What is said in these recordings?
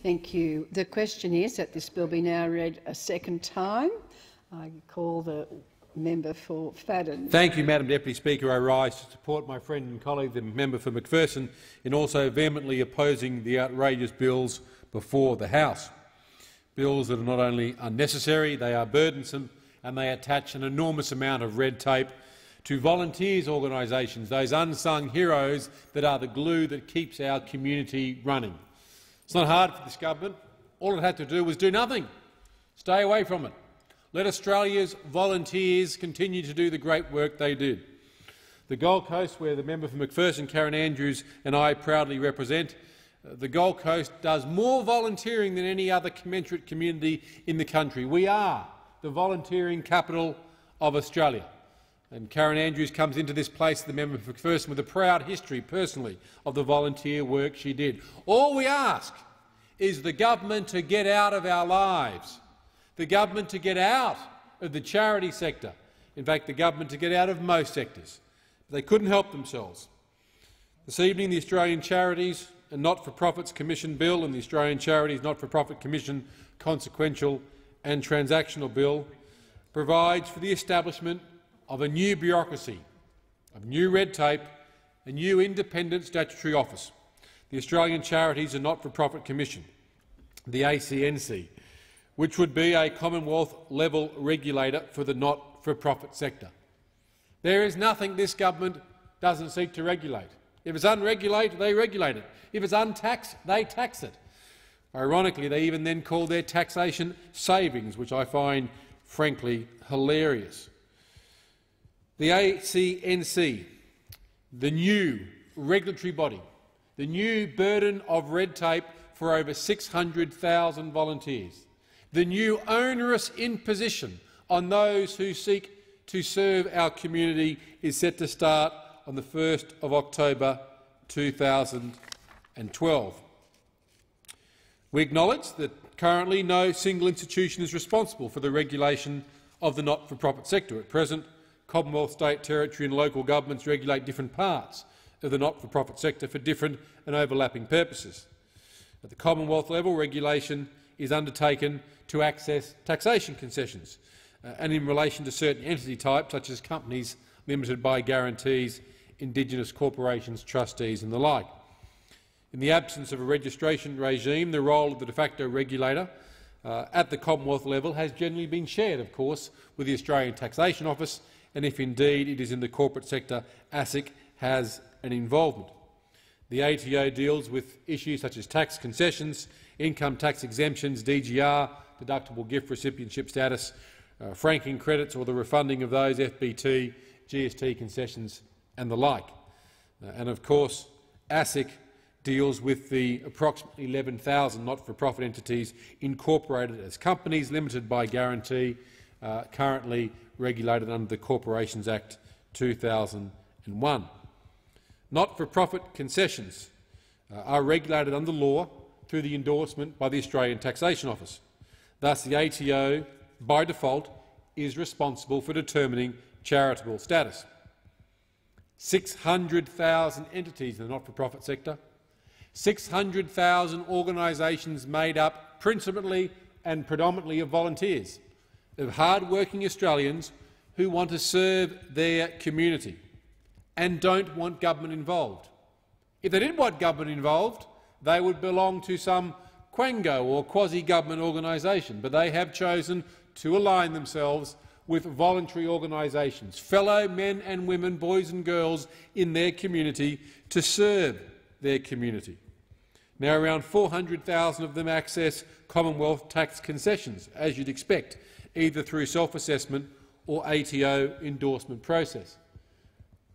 Thank you. The question is that this bill be now read a second time. I call the member for Fadden. Thank you, Madam Deputy Speaker. I rise to support my friend and colleague, the member for McPherson, in also vehemently opposing the outrageous bills before the House. Bills that are not only unnecessary, they are burdensome, and they attach an enormous amount of red tape to volunteers' organisations, those unsung heroes that are the glue that keeps our community running. It's not hard for this government. All it had to do was do nothing. Stay away from it. Let Australia's volunteers continue to do the great work they did. The Gold Coast, where the member for McPherson, Karen Andrews, and I proudly represent, the Gold Coast does more volunteering than any other commensurate community in the country. We are the volunteering capital of Australia. And Karen Andrews comes into this place, the member for McPherson, with a proud history, personally, of the volunteer work she did. All we ask is the government to get out of our lives, the government to get out of the charity sector, in fact the government to get out of most sectors. They couldn't help themselves. This evening the Australian Charities and Not-for-Profits Commission Bill and the Australian Charities Not-for-Profit Commission Consequential and Transactional Bill provides for the establishment of a new bureaucracy, of new red tape, a new independent statutory office, the Australian Charities and Not-for-Profit Commission, the ACNC, which would be a Commonwealth-level regulator for the not-for-profit sector. There is nothing this government doesn't seek to regulate. If it's unregulated, they regulate it. If it's untaxed, they tax it. Ironically, they even then call their taxation savings, which I find frankly hilarious. The ACNC, the new regulatory body, the new burden of red tape for over 600,000 volunteers, the new onerous imposition on those who seek to serve our community is set to start on the 1st of October 2012. We acknowledge that currently no single institution is responsible for the regulation of the not-for-profit sector. At present, Commonwealth, state, territory and local governments regulate different parts of the not-for-profit sector for different and overlapping purposes. At the Commonwealth level, regulation is undertaken to access taxation concessions and in relation to certain entity types such as companies limited by guarantees, Indigenous corporations, trustees and the like. In the absence of a registration regime, the role of the de facto regulator at the Commonwealth level has generally been shared, of course, with the Australian Taxation Office, and if indeed it is in the corporate sector, ASIC has an involvement. The ATO deals with issues such as tax concessions, income tax exemptions, DGR, deductible gift recipientship status, franking credits or the refunding of those, FBT, GST concessions and the like. And of course, ASIC deals with the approximately 11,000 not-for-profit entities incorporated as companies limited by guarantee, currently regulated under the Corporations Act 2001. Not-for-profit concessions are regulated under law through the endorsement by the Australian Taxation Office. Thus, the ATO, by default, is responsible for determining charitable status. 600,000 entities in the not-for-profit sector, 600,000 organisations made up principally and predominantly of volunteers, of hard-working Australians who want to serve their community and don't want government involved. If they did want government involved, they would belong to some quango or quasi-government organisation, but they have chosen to align themselves with voluntary organisations, fellow men and women, boys and girls in their community to serve their community. Now, around 400,000 of them access Commonwealth tax concessions, as you'd expect, either through self-assessment or ATO endorsement process.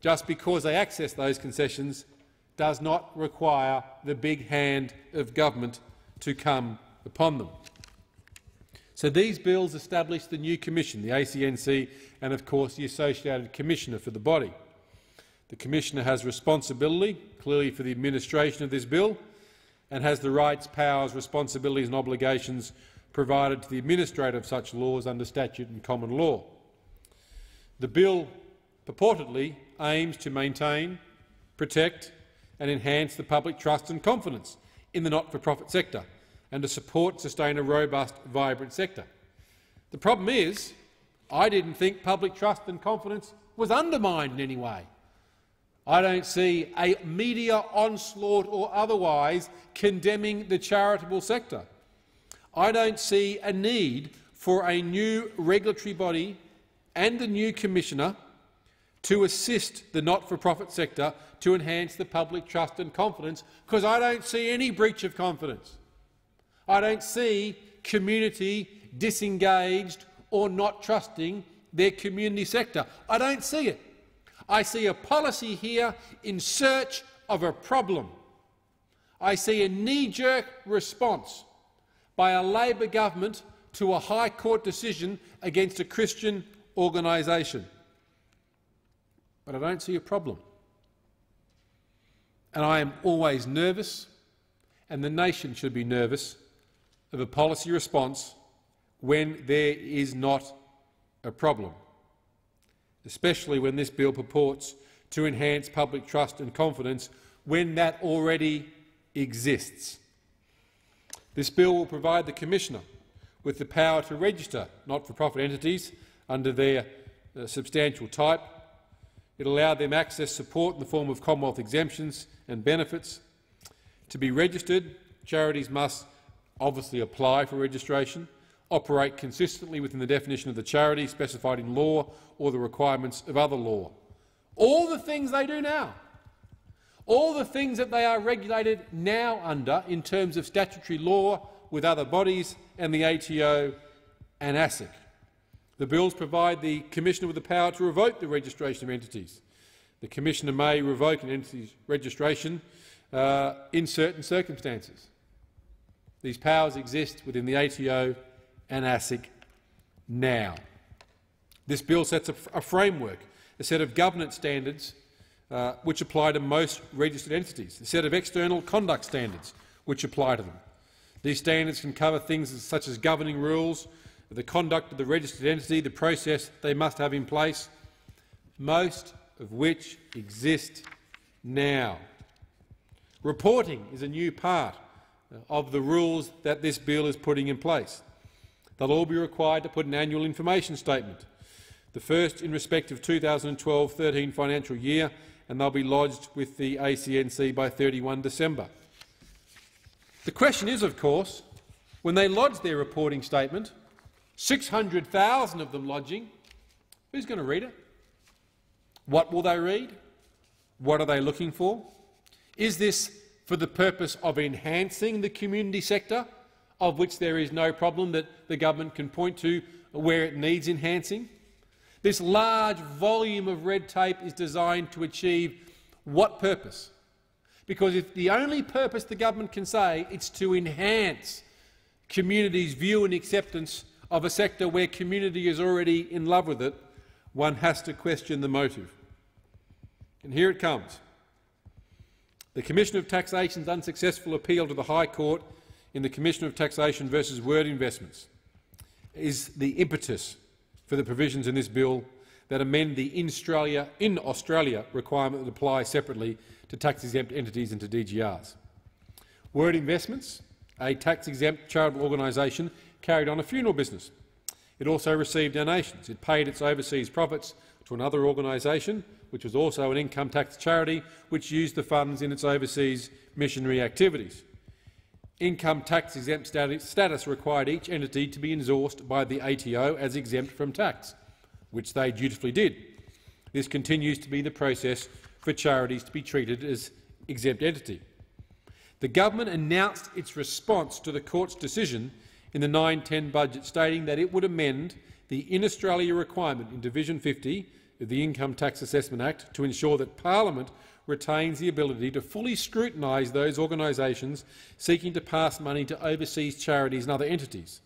Just because they access those concessions does not require the big hand of government to come upon them. So these bills establish the new commission, the ACNC, and of course the associated commissioner for the body. The commissioner has responsibility, clearly, for the administration of this bill, and has the rights, powers, responsibilities and obligations provided to the administrator of such laws under statute and common law. The bill purportedly aims to maintain, protect and enhance the public trust and confidence in the not-for-profit sector, and to support and sustain a robust, vibrant sector. The problem is, I didn't think public trust and confidence was undermined in any way. I don't see a media onslaught or otherwise condemning the charitable sector. I don't see a need for a new regulatory body and a new commissioner to assist the not-for-profit sector to enhance the public trust and confidence, because I don't see any breach of confidence. I don't see community disengaged or not trusting their community sector. I don't see it. I see a policy here in search of a problem. I see a knee-jerk response by a Labor government to a High Court decision against a Christian organisation. But I don't see a problem. And I am always nervous, and the nation should be nervous, of a policy response when there is not a problem, especially when this bill purports to enhance public trust and confidence when that already exists. This bill will provide the Commissioner with the power to register not-for-profit entities under their substantial type. It will allow them access support in the form of Commonwealth exemptions and benefits. To be registered, charities must obviously apply for registration, operate consistently within the definition of the charity specified in law or the requirements of other law. All the things they do now, all the things that they are regulated now under in terms of statutory law with other bodies and the ATO and ASIC. The bills provide the Commissioner with the power to revoke the registration of entities. The Commissioner may revoke an entity's registration in certain circumstances. These powers exist within the ATO and ASIC now. This bill sets a framework, a set of governance standards which apply to most registered entities, a set of external conduct standards which apply to them. These standards can cover things such as governing rules, the conduct of the registered entity, the process they must have in place, most of which exist now. Reporting is a new part of the rules that this bill is putting in place. They'll all be required to put an annual information statement, the first in respect of 2012-13 financial year, and they'll be lodged with the ACNC by 31 December. The question is, of course, when they lodge their reporting statement, 600,000 of them lodging, who's going to read it? What will they read? What are they looking for? Is this for the purpose of enhancing the community sector, of which there is no problem that the government can point to where it needs enhancing? This large volume of red tape is designed to achieve what purpose? Because if the only purpose the government can say it's to enhance communities' view and acceptance of a sector where community is already in love with it, one has to question the motive. And here it comes. The Commissioner of Taxation's unsuccessful appeal to the High Court in the Commissioner of Taxation versus Word Investments is the impetus for the provisions in this bill that amend the in Australia requirement that apply separately to tax-exempt entities and to DGRs. Word Investments, a tax-exempt charitable organisation, carried on a funeral business. It also received donations. It paid its overseas profits to another organisation, which was also an income tax charity, which used the funds in its overseas missionary activities. Income tax exempt status required each entity to be endorsed by the ATO as exempt from tax, which they dutifully did. This continues to be the process for charities to be treated as exempt entity. The government announced its response to the court's decision in the 9-10 budget, stating that it would amend the In Australia requirement in Division 50 of the Income Tax Assessment Act to ensure that Parliament retains the ability to fully scrutinise those organisations seeking to pass money to overseas charities and other entities.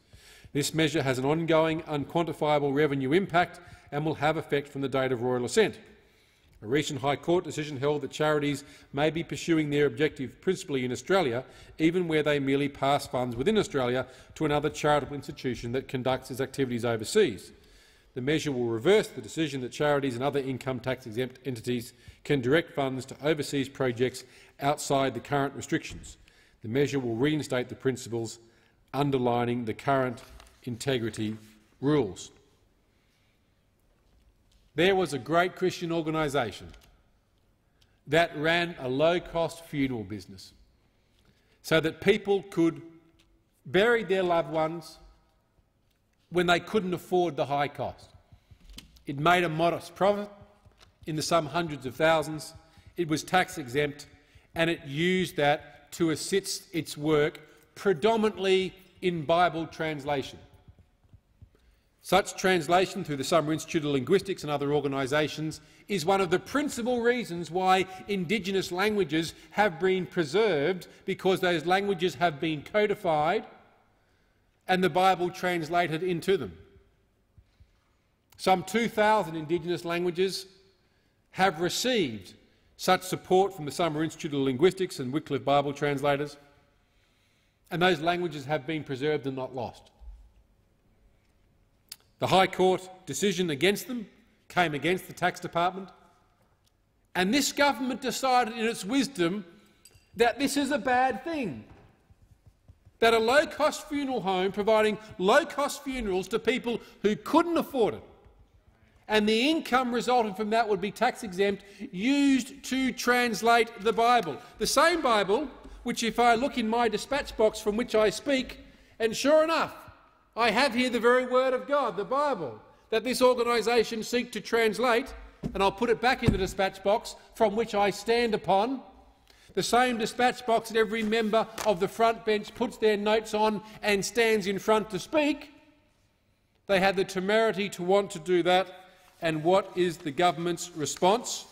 This measure has an ongoing, unquantifiable revenue impact and will have effect from the date of royal assent. A recent High Court decision held that charities may be pursuing their objective principally in Australia, even where they merely pass funds within Australia to another charitable institution that conducts its activities overseas. The measure will reverse the decision that charities and other income tax-exempt entities can direct funds to overseas projects outside the current restrictions. The measure will reinstate the principles underlining the current integrity rules. There was a great Christian organisation that ran a low-cost funeral business so that people could bury their loved ones when they couldn't afford the high cost. It made a modest profit in the sum hundreds of thousands. It was tax-exempt, and it used that to assist its work predominantly in Bible translation. Such translation through the Summer Institute of Linguistics and other organisations is one of the principal reasons why Indigenous languages have been preserved, because those languages have been codified and the Bible translated into them. Some 2,000 Indigenous languages have received such support from the Summer Institute of Linguistics and Wycliffe Bible translators, and those languages have been preserved and not lost. The High Court decision against them came against the Tax Department, and this government decided in its wisdom that this is a bad thing, that a low-cost funeral home providing low-cost funerals to people who couldn't afford it, and the income resulting from that would be tax-exempt, used to translate the Bible. The same Bible which, if I look in my dispatch box from which I speak, and sure enough, I have here the very word of God, the Bible, that this organisation seek to translate, and I'll put it back in the dispatch box from which I stand upon, the same dispatch box that every member of the front bench puts their notes on and stands in front to speak. They had the temerity to want to do that, and what is the government's response?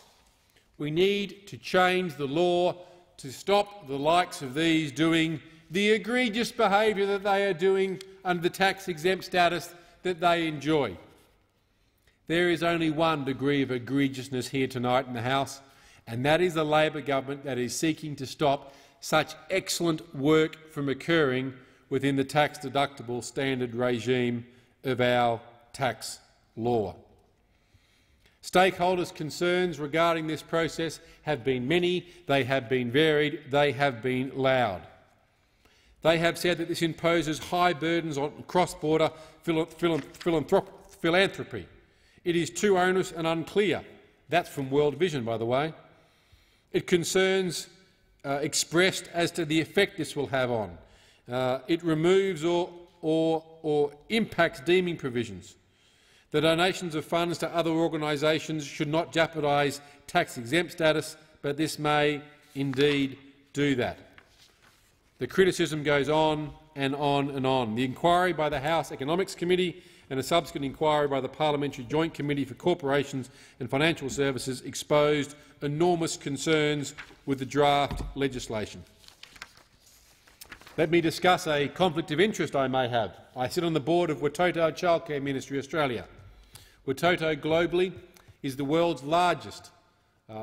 We need to change the law to stop the likes of these doing the egregious behaviour that they are doing under the tax-exempt status that they enjoy. There is only one degree of egregiousness here tonight in the House, and that is the Labor government that is seeking to stop such excellent work from occurring within the tax-deductible standard regime of our tax law. Stakeholders' concerns regarding this process have been many, they have been varied, they have been loud. They have said that this imposes high burdens on cross-border philanthropy. It is too onerous and unclear. That's from World Vision, by the way. It concerns expressed as to the effect this will have on. It removes or impacts deeming provisions. The donations of funds to other organisations should not jeopardise tax-exempt status, but this may indeed do that. The criticism goes on and on and on. The inquiry by the House Economics Committee and a subsequent inquiry by the Parliamentary Joint Committee for Corporations and Financial Services exposed enormous concerns with the draft legislation. Let me discuss a conflict of interest I may have. I sit on the board of Watoto Childcare Ministry Australia. Watoto globally is the world's largest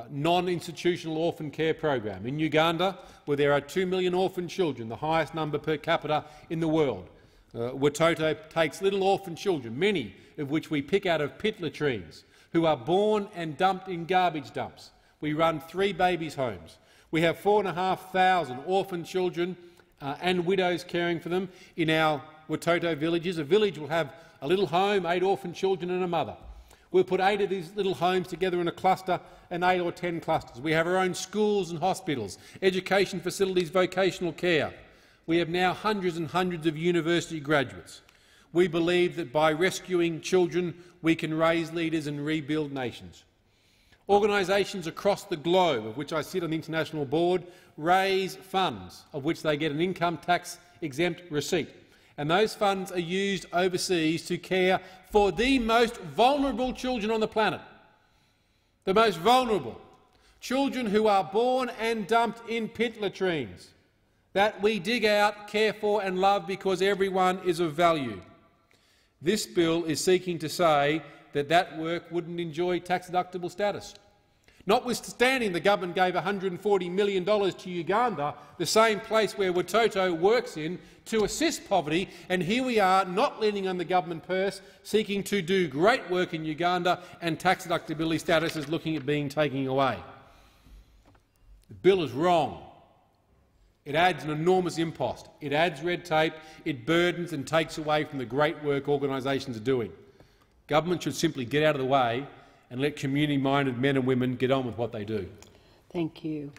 non-institutional orphan care program. In Uganda, where there are 2 million orphan children, the highest number per capita in the world, Watoto takes little orphan children, many of which we pick out of pit latrines, who are born and dumped in garbage dumps. We run 3 babies' homes. We have 4,500 orphan children and widows caring for them in our Watoto villages. A village will have a little home, 8 orphan children and a mother. We'll put 8 of these little homes together in a cluster and 8 or 10 clusters. We have our own schools and hospitals, education facilities, vocational care. We have now hundreds and hundreds of university graduates. We believe that by rescuing children we can raise leaders and rebuild nations. Organisations across the globe, of which I sit on the international board, raise funds of which they get an income tax exempt receipt. And those funds are used overseas to care for the most vulnerable children on the planet. The most vulnerable. Children who are born and dumped in pit latrines that we dig out, care for and love because everyone is of value. This bill is seeking to say that that work wouldn't enjoy tax-deductible status. Notwithstanding the government gave $140 million to Uganda, the same place where Watoto works in, to assist poverty, and here we are not leaning on the government purse, seeking to do great work in Uganda, and tax deductibility status is looking at being taken away. The bill is wrong. It adds an enormous impost. It adds red tape. It burdens and takes away from the great work organisations are doing. Government should simply get out of the way and let community-minded men and women get on with what they do. Thank you.